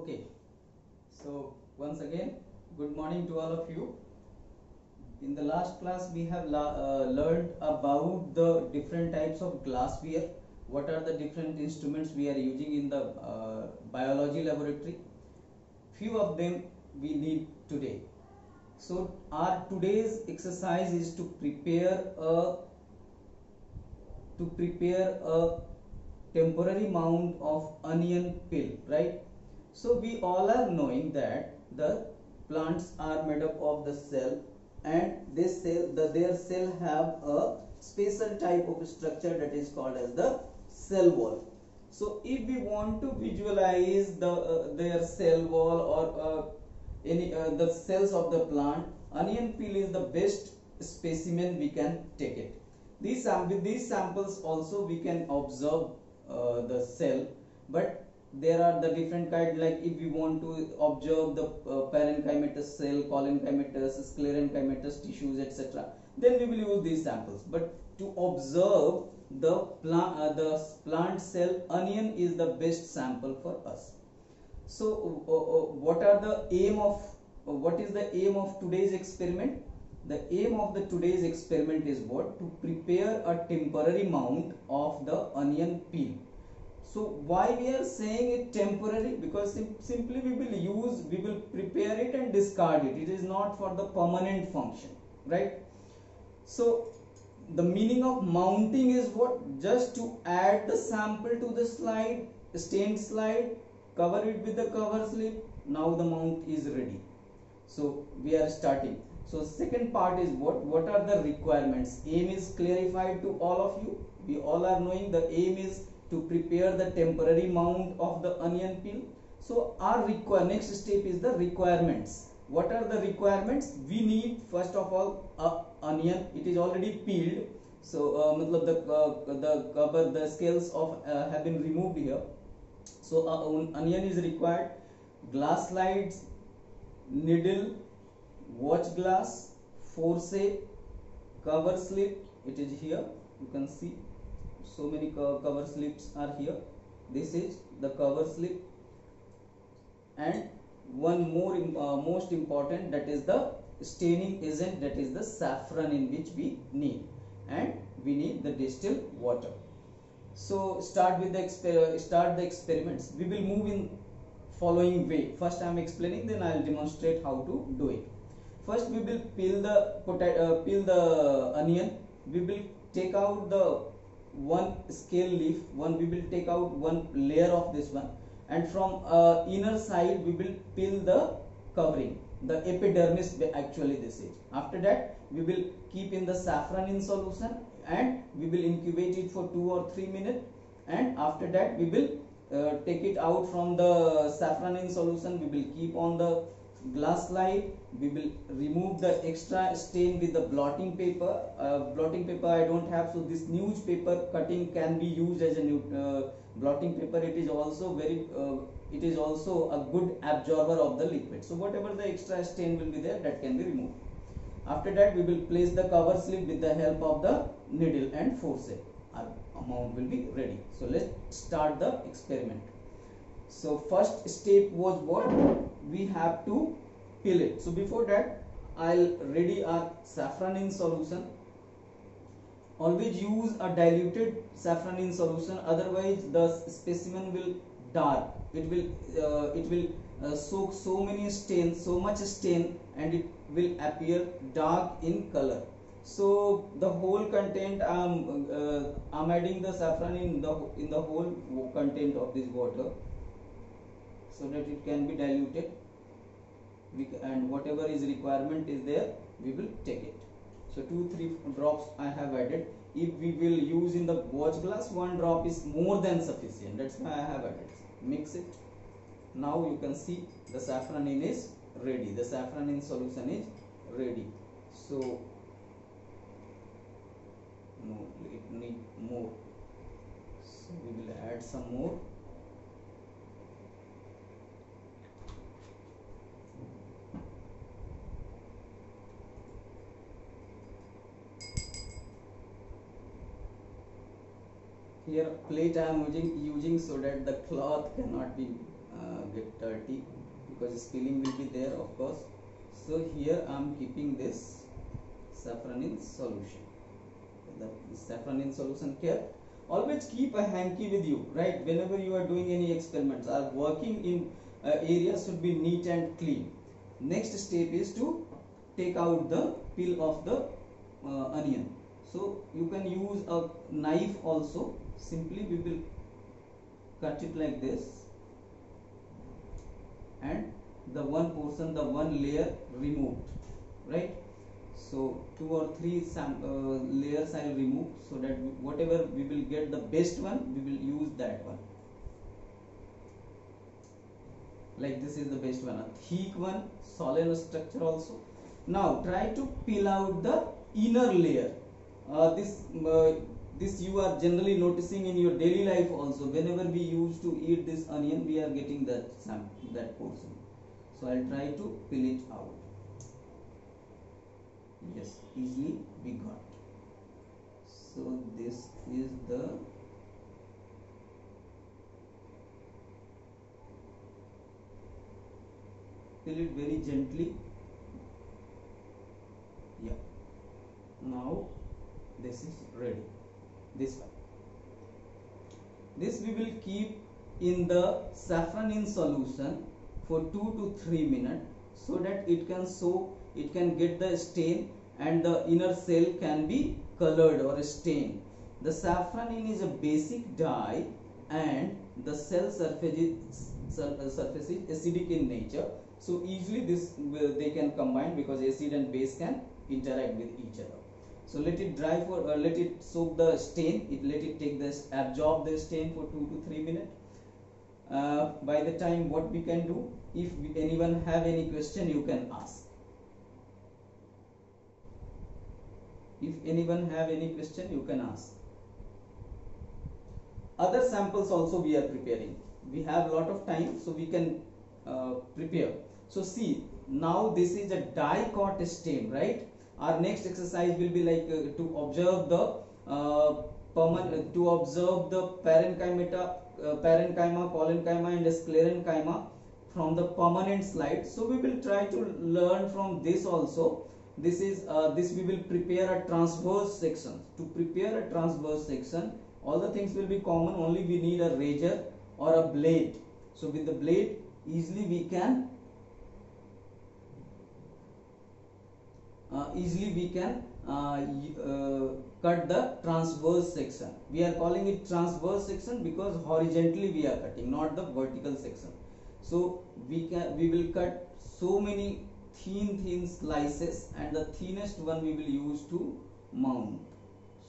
Okay, so once again, good morning to all of you. In the last class, we have learned about the different types of glassware. What are the different instruments we are using in the biology laboratory? Few of them we need today. So our today's exercise is to prepare a temporary mound of onion peel, right? So we all are knowing that the plants are made up of the cell, and their cell have a special type of structure that is called as the cell wall. So if we want to visualize their cell wall or any the cells of the plant, onion peel is the best specimen we can take it. With these samples also we can observe the cell, but there are the different kind, like if we want to observe the parenchymatous cell, collenchymatous, sclerenchymatous tissues, etc., then we will use these samples. But to observe the plant cell, onion is the best sample for us. So what is the aim of today's experiment? The aim of the today's experiment is what? To prepare a temporary mound of the onion peel. So why we are saying it temporary? Because simply we will prepare it and discard it. It is not for the permanent function, right? So the meaning of mounting is what? Just to add the sample to the slide, stained slide, cover it with the cover slip. Now the mount is ready. So we are starting. So second part is what are the requirements? Aim is clarified to all of you. We all are knowing the aim is to prepare the temporary mound of the onion peel. So our next step is the requirements. What are the requirements? We need first of all onion. It is already peeled. So the scales of have been removed here. So onion is required. Glass slides, needle, watch glass, forceps, cover slip. It is here. You can see so many cover slips are here. This is the cover slip, and one more most important, that is the staining agent, that is the saffron, in which we need, and we need the distilled water. So start the experiments. We will move in following way. First I am explaining, then I will demonstrate how to do it. First we will peel the onion. We will take out the one scale leaf, we will take out one layer of this one, and from inner side we will peel the covering, the epidermis actually this is. After that we will keep in the saffron in solution, and we will incubate it for 2 or 3 minutes, and after that we will take it out from the saffron in solution. We will keep on the glass slide. We will remove the extra stain with the blotting paper. Blotting paper I don't have, so this newspaper cutting can be used as a new blotting paper. It is also a good absorber of the liquid. So whatever the extra stain will be there, that can be removed. After that we will place the cover slip with the help of the needle and forceps. Our amount will be ready. So let's start the experiment. So first step was what? We have to peel it. So before that I'll ready our saffron in solution. Always use a diluted saffron in solution, otherwise the specimen will dark. It will soak so much stain, and it will appear dark in color. So the whole content I'm adding the saffron in the whole content of this water, so that it can be diluted, and whatever is requirement is there, we will take it. So 2-3 drops I have added. If we will use in the watch glass, 1 drop is more than sufficient. That's why I have added. Mix it. Now you can see the saffron in is ready. The saffron in solution is ready. So no, it need more. So we will add some more. Here plate I am using so that the cloth cannot be get dirty because spilling will be there, of course. So here I am keeping this saffron in solution. The saffron in solution kept. Always keep a hanky with you, right? Whenever you are doing any experiments or working in areas should be neat and clean. Next step is to take out the peel of the onion. So you can use a knife also. Simply we will cut it like this, and the one portion, the one layer removed, right? So 2 or 3 layers I will remove, so that whatever we will get the best one, we will use that one. Like this is the best one, a thick one, solid structure also. Now try to peel out the inner layer. This you are generally noticing in your daily life also. Whenever we used to eat this onion, we are getting that portion. So I'll try to peel it out. Yes, easily we got. So this is the peel it very gently. Yeah. Now this is ready. This one. This we will keep in the saffron in solution for 2 to 3 minutes, so that it can soak, it can get the stain, and the inner cell can be colored or stained. The saffron is a basic dye, and the cell surface is acidic in nature. So easily they can combine, because acid and base can interact with each other. So let it dry for let it soak the stain. Let it take this, absorb the stain for 2 to 3 minutes. By the time, what we can do, if anyone have any question, you can ask. If anyone have any question, you can ask. Other samples also we are preparing. We have lot of time, so we can prepare. So see, now this is a dicot stem, right? Our next exercise will be like to observe the parenchyma, collenchyma, and sclerenchyma from the permanent slide. So we will try to learn from this also. This we will prepare a transverse section. To prepare a transverse section, all the things will be common. Only we need a razor or a blade. So with the blade, easily we can cut the transverse section. We are calling it transverse section because horizontally we are cutting, not the vertical section. So we will cut so many thin slices, and the thinnest one we will use to mount.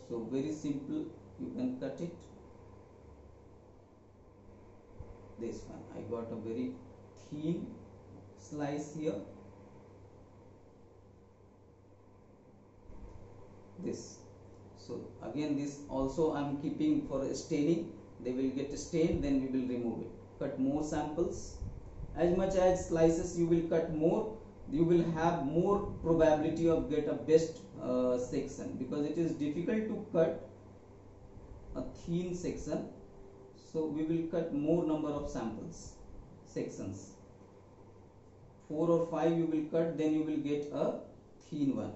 So very simple, you can cut it. This one, I got a very thin slice here. This. So again, this also I am keeping for staining. They will get stained, then we will remove it. Cut more samples. As much as slices you will cut more, you will have more probability of get a best section, because it is difficult to cut a thin section. So we will cut more number of sections. 4 or 5 you will cut, then you will get a thin one.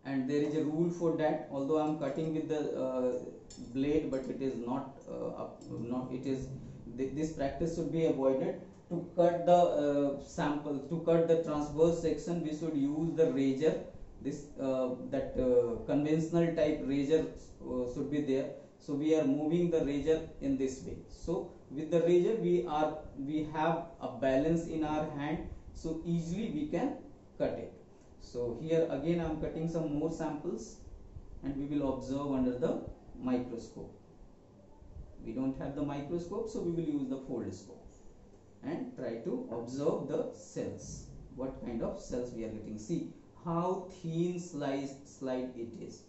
And there is a rule for that. Although I am cutting with the blade, but it is this practice should be avoided. To cut the to cut the transverse section, we should use the razor. Conventional type razor should be there. So we are moving the razor in this way. So with the razor we have a balance in our hand, so easily we can cut it. So here again I am cutting some more samples, and we will observe under the microscope. We don't have the microscope, so we will use the foldscope and try to observe the cells. What kind of cells we are getting. See how thin slide it is.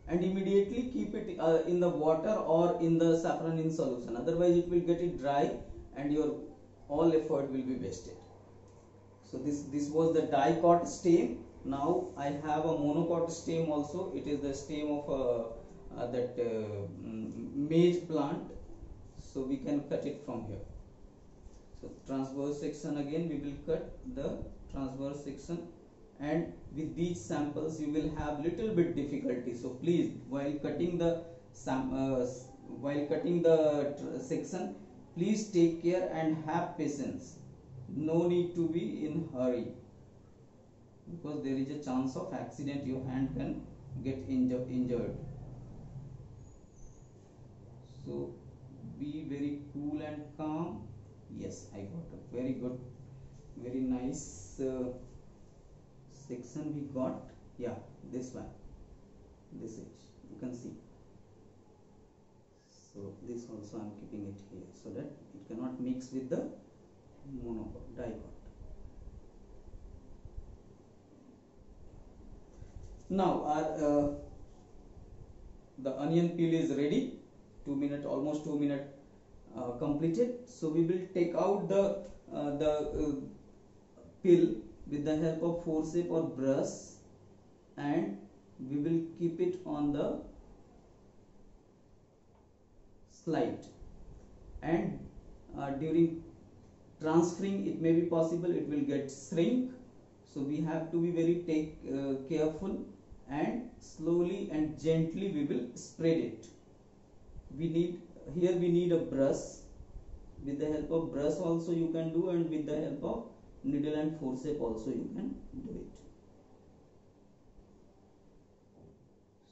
And immediately keep it in the water or in the saffron in solution. Otherwise it will get it dry, and your all effort will be wasted. So this was the dicot stem. Now I have a monocot stem also. It is the stem of that maize plant, so we can cut it from here. So transverse section, again we will cut the transverse section, and with these samples you will have little bit difficulty. So please, while cutting the section, please take care and have patience. No need to be in hurry, because there is a chance of accident. Your hand can get injured. So be very cool and calm. Yes, I got a very good, very nice section we got. Yeah, this one, this edge you can see. So this also I am keeping it here so that it cannot mix with the dicot. Now our the onion peel is ready. 2 minutes, almost 2 minutes completed. So we will take out the peel with the help of forceps or brush, and we will keep it on the slide, and during transferring it may be possible it will get shrink. So we have to be very careful, and slowly and gently we will spread it. We need a brush. With the help of brush also you can do, and with the help of needle and forceps also you can do it.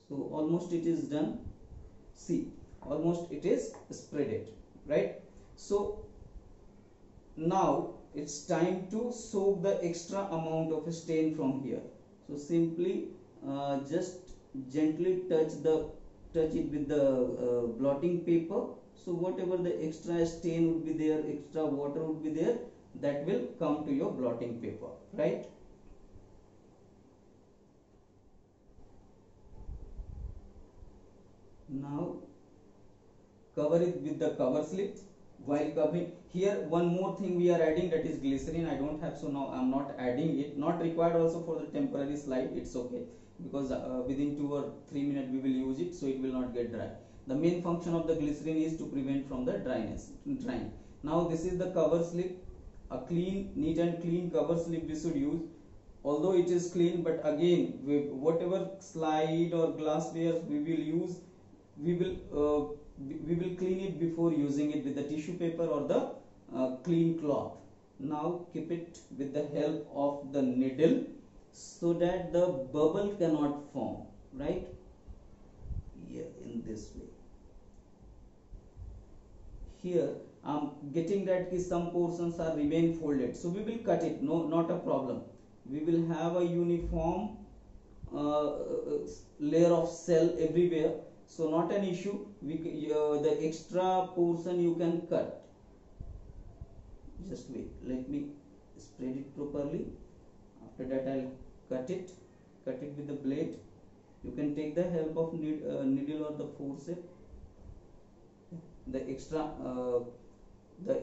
So almost it is done. See, almost it is spreaded, right? So now it's time to soak the extra amount of stain from here. So simply just gently touch it with the blotting paper. So whatever the extra stain would be there, extra water would be there, that will come to your blotting paper, right? Now cover it with the cover slip. While covering, here one more thing we are adding, that is glycerin. I don't have, so now I am not adding it. Not required also for the temporary slide, it's okay, because within 2 or 3 minutes we will use it, so it will not get dry. The main function of the glycerin is to prevent from the drying. Now this is the cover slip, a clean, neat and clean cover slip we should use. Although it is clean, but again, whatever slide or glassware we will use, we will clean it before using it with the tissue paper or the clean cloth. Now keep it with the help of the needle so that the bubble cannot form, right? Yeah, in this way. Here I am getting that some portions are remain folded, so we will cut it. No, not a problem. We will have a uniform layer of cell everywhere, so not an issue. The extra portion you can cut. Just wait, let me spread it properly. After that I'll cut it with the blade. You can take the help of needle or the forceps. The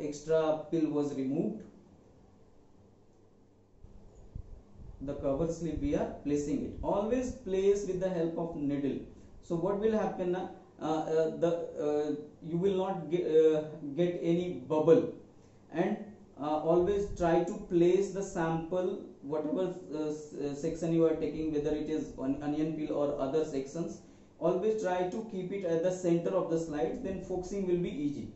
extra peel was removed. The cover slip we are placing it. Always place with the help of needle. So what will happen? You will not get any bubble, and always try to place the sample, whatever section you are taking, whether it is onion peel or other sections. Always try to keep it at the center of the slide, then focusing will be easy.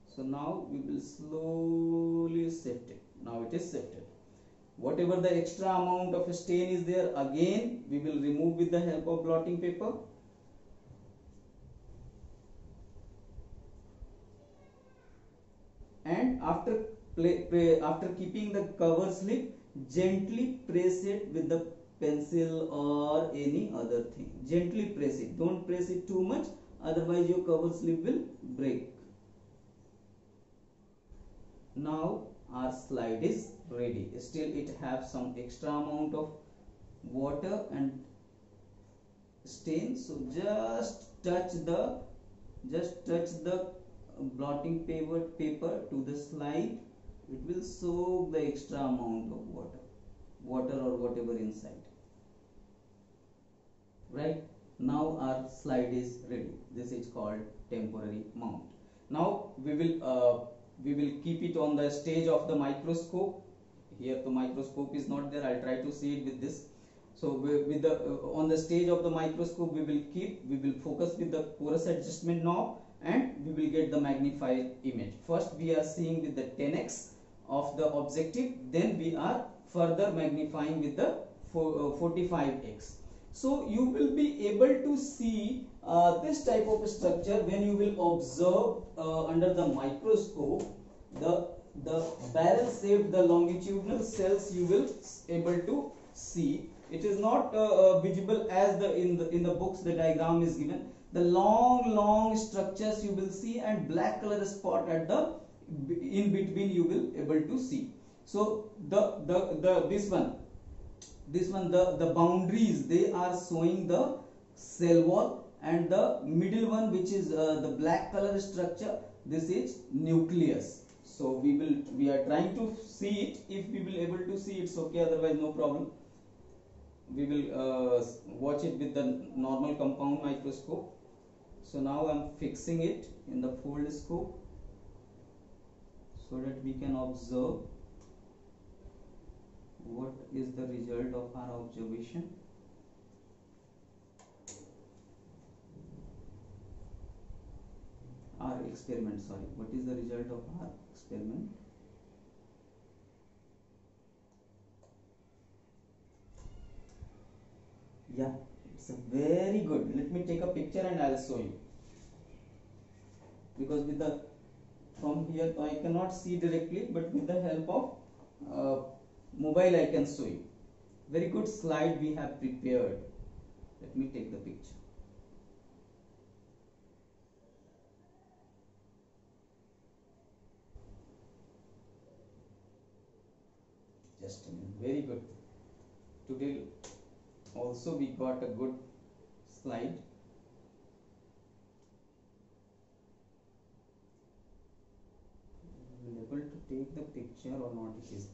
So now we will slowly sift it. Now it is sifted. Whatever the extra amount of stain is there, again we will remove with the help of blotting paper. And after keeping the cover slip, gently press it with the pencil or any other thing. Gently press it. Don't press it too much, otherwise your cover slip will break. Now our slide is ready. Still it has some extra amount of water and stain, so just touch the blotting paper to the slide. It will soak the extra amount of water or whatever inside, right? Now our slide is ready. This is called temporary mount. Now we will keep it on the stage of the microscope. Here the microscope is not there. I'll try to see it with this. So with the on the stage of the microscope we will focus with the porous adjustment knob, and we will get the magnified image. First we are seeing with the 10x of the objective, then we are further magnifying with the 45x. So you will be able to see this type of structure when you will observe under the microscope the barrel shaped, the longitudinal cells you will able to see. It is not visible as in the books the diagram is given. The long structures you will see, and black color spot at the in between you will able to see. So this one the boundaries, they are showing the cell wall, and the middle one, which is the black color structure, this is nucleus. So we are trying to see it. If we will able to see, it's okay, otherwise no problem. We will watch it with the normal compound microscope. So now I am fixing it in the fold scope so that we can observe what is the result of our observation. Our experiment, sorry, what is the result of our experiment? Yeah, it's a very good. Let me take a picture and I'll show you, because with the from here I cannot see directly, but with the help of mobile I can show you. Very good slide we have prepared. Let me take the picture. Just a minute. Very good. Today also we got a good slide. We will able to take the picture or not, it is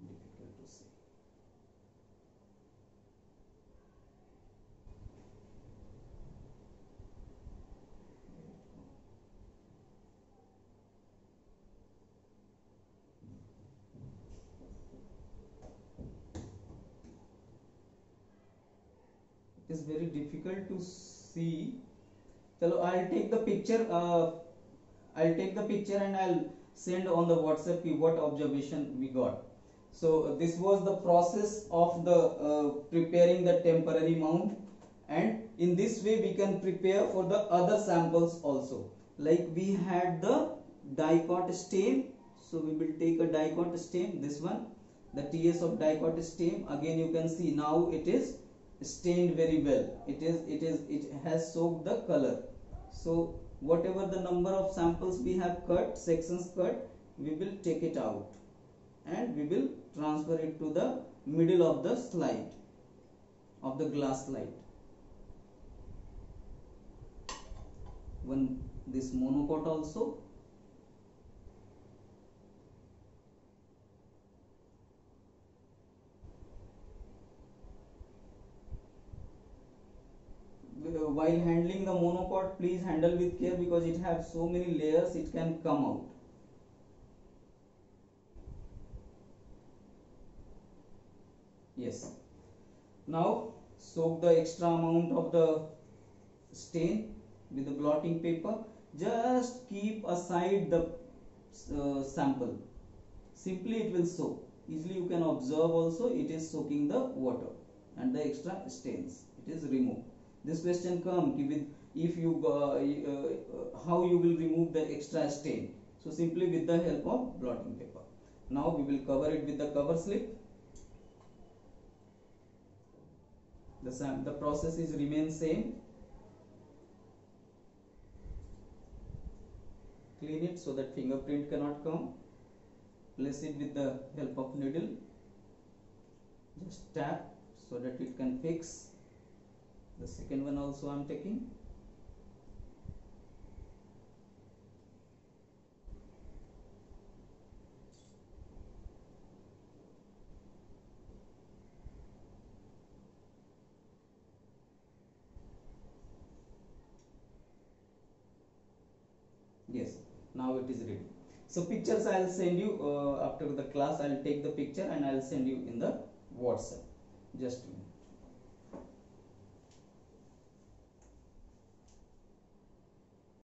difficult to say. It is very difficult to see. So I'll take the picture. I'll take the picture and I'll send on the WhatsApp what observation we got. So this was the process of the preparing the temporary mount, and in this way we can prepare for the other samples also. Like we had the dicot stain, so we will take a dicot stain. This one, the TS of dicot stain. Again you can see now it is stained very well. It has soaked the color. So whatever the number of samples we have cut, sections cut, we will take it out and we will transfer it to the middle of the slide, of the glass slide. One this monocot also. While handling the monocot, please handle with care, because it has so many layers, it can come out. Yes. Now soak the extra amount of the stain with the blotting paper. Just keep aside the sample. Simply it will soak. Easily you can observe also, it is soaking the water and the extra stains. It is removed. This question comes with if you how you will remove the extra stain. So simply with the help of blotting paper. Now we will cover it with the cover slip. The process is remain same. Clean it so that fingerprint cannot come. Place it with the help of needle. Just tap so that it can fix. The second one also I am taking. Yes, now it is ready. So pictures I'll send you after the class. I'll take the picture and I'll send you in the WhatsApp. Just a minute.